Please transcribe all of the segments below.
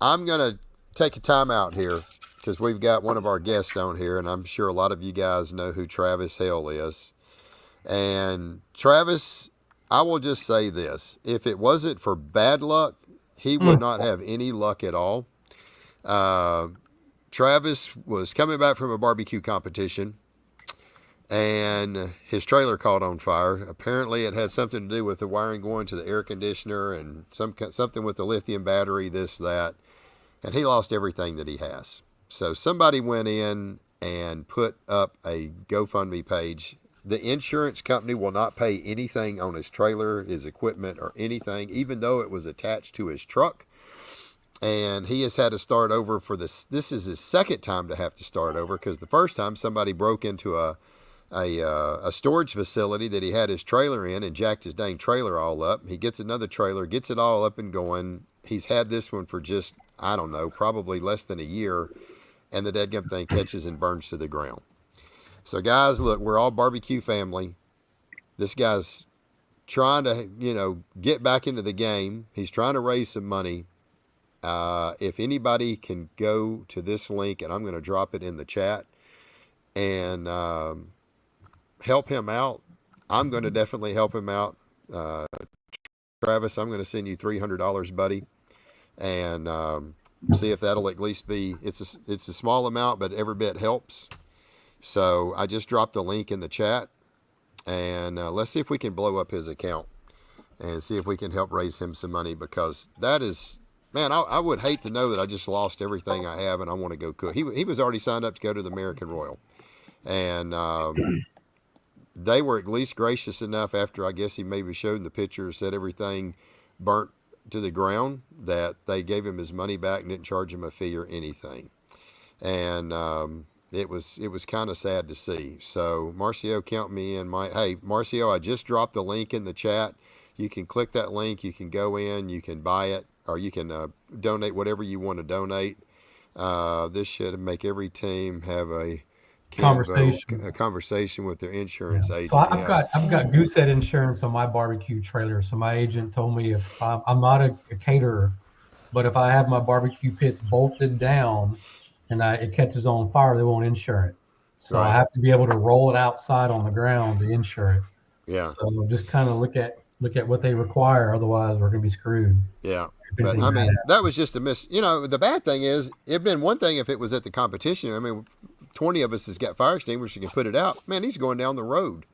I'm going to take a time out here because we've got one of our guests on here, and I'm sure a lot of you guys know who Travis Hale is. And Travis, I will just say this. If it wasn't for bad luck, he would not have any luck at all. Travis was coming back from a barbecue competition, and his trailer caught on fire. Apparently, it had something to do with the wiring going to the air conditioner and something with the lithium battery, this, that. And he lost everything that he has. So somebody went in and put up a GoFundMe page. The insurance company will not pay anything on his trailer, his equipment, or anything, even though it was attached to his truck. And he has had to start over for this. This is his second time to have to start over, because the first time somebody broke into a storage facility that he had his trailer in and jacked his dang trailer all up. He gets another trailer, gets it all up and going. He's had this one for just, I don't know, probably less than a year, and the dadgum thing catches and burns to the ground. So guys, look, we're all barbecue family. This guy's trying to, get back into the game. He's trying to raise some money. If anybody can go to this link, and I'm going to drop it in the chat, and help him out, I'm going to definitely help him out. Travis, I'm going to send you $300, buddy, and see if that'll at least be. It's a small amount, but every bit helps. So I just dropped the link in the chat, and let's see if we can blow up his account and see if we can help raise him some money, because that is, man, I would hate to know that I just lost everything I have and I want to go cook. He was already signed up to go to the American Royal, and they were at least gracious enough, after I guess he maybe showed the picture, said everything burnt to the ground, that they gave him his money back and didn't charge him a fee or anything. And it was kind of sad to see. So Marcio, count me in. Hey, Marcio, I just dropped the link in the chat. You can click that link. You can go in. You can buy it, or you can donate whatever you want to donate. This should make every team have a conversation with their insurance agent. So I've got Goosehead insurance on my barbecue trailer. So my agent told me, if I'm not a caterer, but if I have my barbecue pits bolted down and it catches on fire, they won't insure it. So I have to be able to roll it outside on the ground to insure it. Yeah. So just kind of look at what they require. Otherwise, we're going to be screwed. Yeah. But I mean, that was just a miss. The bad thing is, it'd been one thing if it was at the competition. I mean, 20 of us has got fire extinguishers and can put it out. Man, he's going down the road.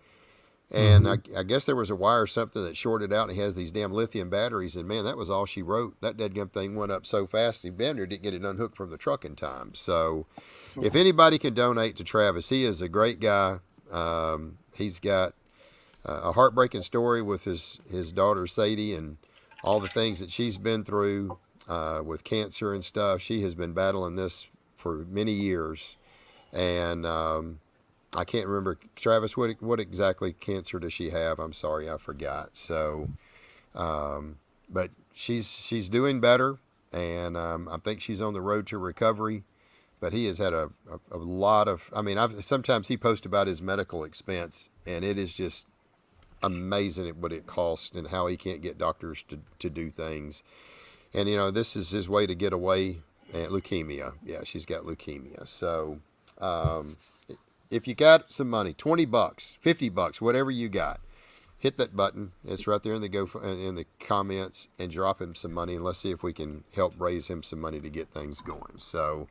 And I guess there was a wire or something that shorted out, and he has these damn lithium batteries. And man, that was all she wrote. That dadgum thing went up so fast, he Bender didn't get it unhooked from the truck in time. So if anybody can donate to Travis, he is a great guy. He's got a heartbreaking story with his daughter Sadie, and all the things that she's been through with cancer and stuff. She has been battling this for many years. And I can't remember, Travis, what exactly cancer does she have? I'm sorry, I forgot. So, but she's doing better, and I think she's on the road to recovery. But he has had a lot of, I mean, sometimes he posts about his medical expense, and it is just amazing at what it costs and how he can't get doctors to do things. And, this is his way to get away. And leukemia. Yeah, she's got leukemia. So, if you got some money, $20, $50, whatever you got, hit that button. It's right there in the comments, and drop him some money, and let's see if we can help raise him some money to get things going. So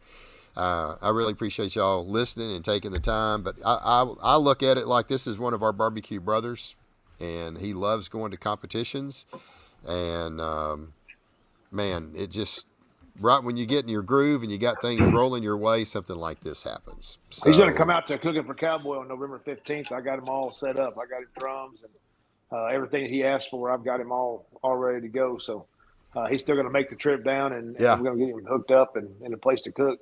I really appreciate y'all listening and taking the time. But I look at it like this is one of our barbecue brothers, and he loves going to competitions. And man, it just, right when you get in your groove and you got things rolling your way, something like this happens. So, he's going to come out to Cooking for Cowboy on November 15th. I got him all set up. I got his drums and everything he asked for. I've got him all ready to go. So he's still going to make the trip down, and we're going to get him hooked up and in a place to cook.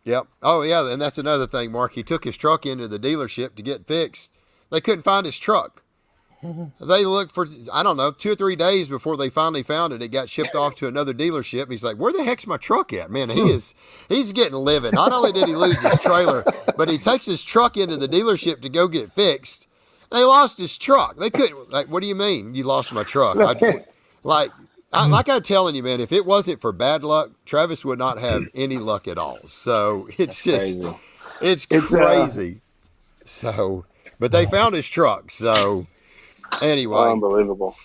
Yep. Oh, yeah, and that's another thing, Mark. He took his truck into the dealership to get fixed. They couldn't find his truck. They looked for, I don't know, 2 or 3 days before they finally found it. It got shipped off to another dealership. He's like, where the heck's my truck at? Man, he's getting livid. Not only did he lose his trailer, but he takes his truck into the dealership to go get fixed. They lost his truck. They couldn't, like, what do you mean you lost my truck? like I'm telling you, man, if it wasn't for bad luck, Travis would not have any luck at all. So it's just, Crazy. it's crazy. So, but they found his truck. So anyway, Unbelievable.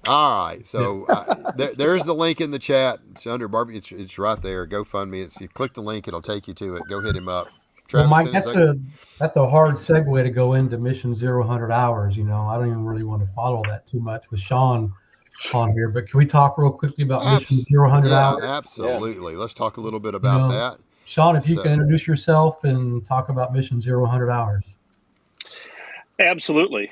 all right. So there's the link in the chat. It's under Barbie. It's right there. GoFundMe. It's, you click the link, it'll take you to it. Go hit him up. Well, Travis, Mike, that's a hard segue to go into Mission 0 hours. You know, I don't even really want to follow that too much with Sean on here, but can we talk real quickly about Mission 0 hours? Absolutely. Let's talk a little bit about that. Sean, if you can introduce yourself and talk about Mission 0 hours. Absolutely.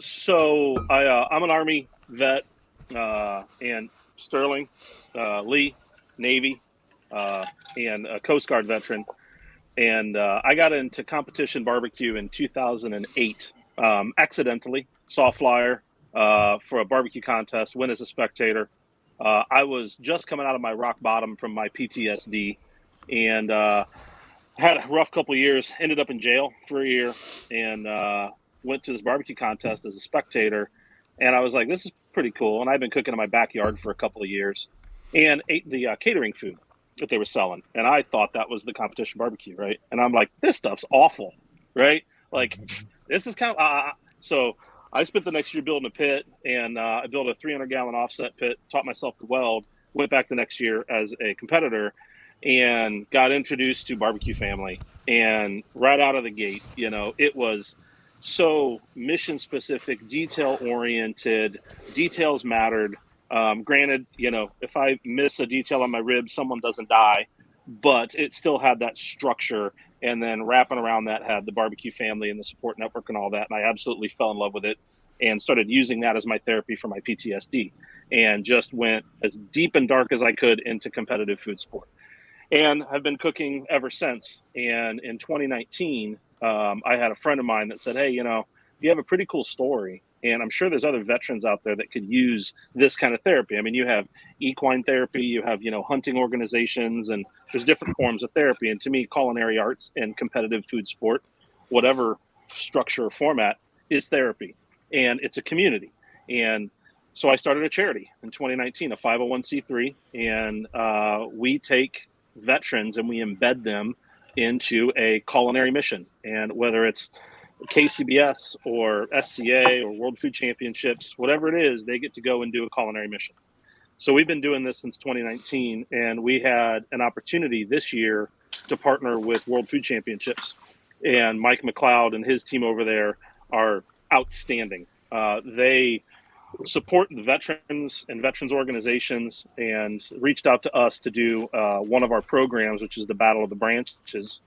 So I'm an Army vet and Sterling, Lee, Navy, and a Coast Guard veteran. And I got into competition barbecue in 2008. Accidentally saw a flyer for a barbecue contest, went as a spectator. I was just coming out of my rock bottom from my PTSD and had a rough couple of years, ended up in jail for a year, and went to this barbecue contest as a spectator. And I was like, this is pretty cool. And I've been cooking in my backyard for a couple of years and ate the catering food that they were selling. And I thought that was the competition barbecue, right? And I'm like, this stuff's awful, right? Like, this is kind of, so I spent the next year building a pit, and I built a 300-gallon offset pit, taught myself to weld, went back the next year as a competitor, and got introduced to Barbecue Family. And right out of the gate, you know, it was so mission specific, detail oriented, details mattered. Granted, you know, if I miss a detail on my rib, someone doesn't die, but it still had that structure. And then wrapping around that had the Barbecue Family and the support network and all that. And I absolutely fell in love with it and started using that as my therapy for my PTSD, and just went as deep and dark as I could into competitive food sport. And I've been cooking ever since. And in 2019, I had a friend of mine that said, hey, you know, you have a pretty cool story. And I'm sure there's other veterans out there that could use this kind of therapy. I mean, you have equine therapy, you have, you know, hunting organizations, and there's different forms of therapy. And to me, culinary arts and competitive food sport, whatever structure or format, is therapy. And it's a community. And so I started a charity in 2019, a 501c3, and we take veterans and we embed them into a culinary mission. And whether it's KCBS or SCA or World Food Championships, whatever it is, they get to go and do a culinary mission. So we've been doing this since 2019, and we had an opportunity this year to partner with World Food Championships. And Mike McLeod and his team over there are outstanding. They support the veterans and veterans organizations, and reached out to us to do one of our programs, which is the Battle of the Branches.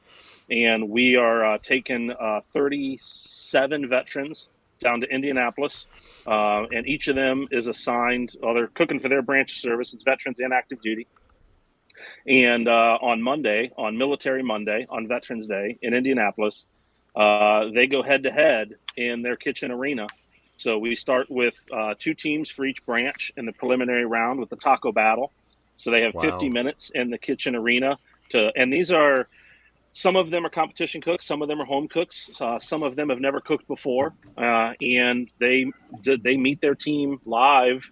And we are taking 37 veterans down to Indianapolis, and each of them is assigned, well, they're cooking for their branch of service. It's veterans and active duty. And on Monday, on Military Monday, on Veterans Day in Indianapolis, they go head-to-head in their kitchen arena. So we start with 2 teams for each branch in the preliminary round with the taco battle. So they have 50 minutes in the kitchen arena and these are, some of them are competition cooks, some of them are home cooks, some of them have never cooked before, and they meet their team live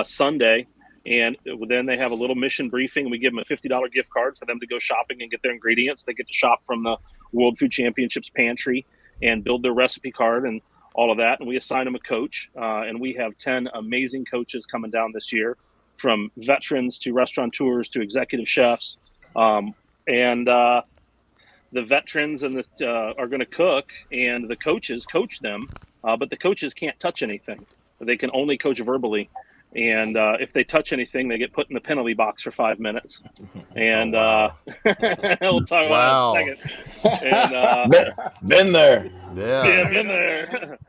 Sunday, and then they have a little mission briefing. We give them a $50 gift card for them to go shopping and get their ingredients. They get to shop from the World Food Championships pantry and build their recipe card and all of that. And we assign them a coach, and we have 10 amazing coaches coming down this year, from veterans to restaurateurs to executive chefs, the veterans and are going to cook, and the coaches coach them, but the coaches can't touch anything. They can only coach verbally. And if they touch anything, they get put in the penalty box for 5 minutes. And we'll talk about that in a second. And, been there. Yeah, been there.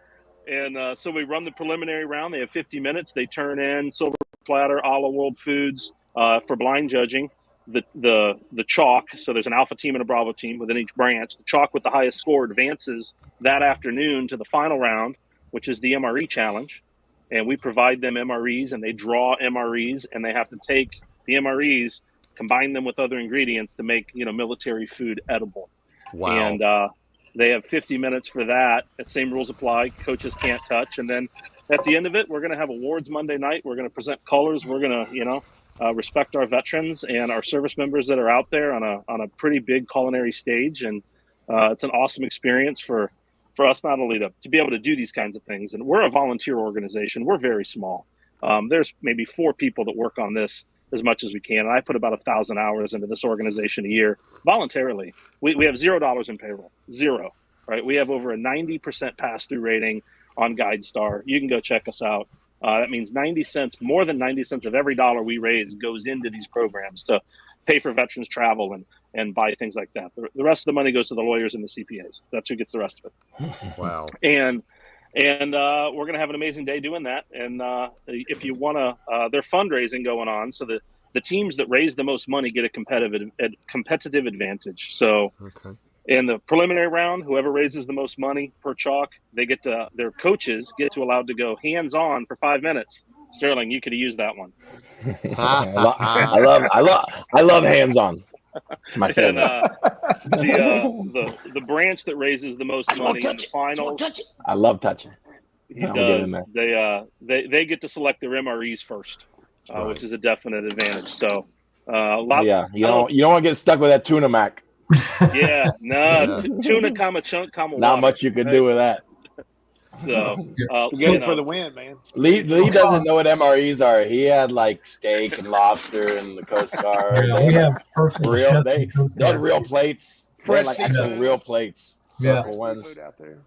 And so we run the preliminary round. They have 50 minutes. They turn in silver platter, a la World Foods, for blind judging. The chalk, so there's an alpha team and a bravo team within each branch. The chalk with the highest score advances that afternoon to the final round, which is the MRE challenge. And we provide them MREs, and they draw MREs, and they have to take the MREs, combine them with other ingredients to make, you know, military food edible. Wow. And they have 50 minutes for that. That same rules apply. Coaches can't touch. And then at the end of it, we're going to have awards Monday night. We're going to present colors. We're going to, respect our veterans and our service members that are out there on a pretty big culinary stage. And it's an awesome experience for us, not only to be able to do these kinds of things. And we're a volunteer organization. We're very small. There's maybe 4 people that work on this as much as we can. And I put about 1,000 hours into this organization a year voluntarily. We have $0 in payroll, 0, right? We have over a 90% pass-through rating on GuideStar. You can go check us out. That means 90 cents, more than 90 cents of every dollar we raise goes into these programs to pay for veterans travel and buy things like that. The rest of the money goes to the lawyers and the CPAs. That's who gets the rest of it. Wow. And we're going to have an amazing day doing that. And if you want to, they're fundraising going on. So the teams that raise the most money get a competitive advantage. So Okay. in the preliminary round, whoever raises the most money per chalk, their coaches get to allowed to go hands-on for 5 minutes. Sterling, you could have used that one. I love hands-on. It's my favorite. And the branch that raises the most money in the finals, I love touching. he does. They get to select their MREs first, Right. which is a definite advantage. So You don't want to get stuck with that tuna mac. Yeah, no, tuna, chunk, Not water, much you could right? do with that. So, Get it for the win, man. Lee doesn't know what MREs are. He had like steak and lobster in the Coast Guard. Yeah, we have personal chefs They in Coast had Guard. real plates. They had like Fresh actual seafood. real plates. Yeah. Circle ones. Seafood out there.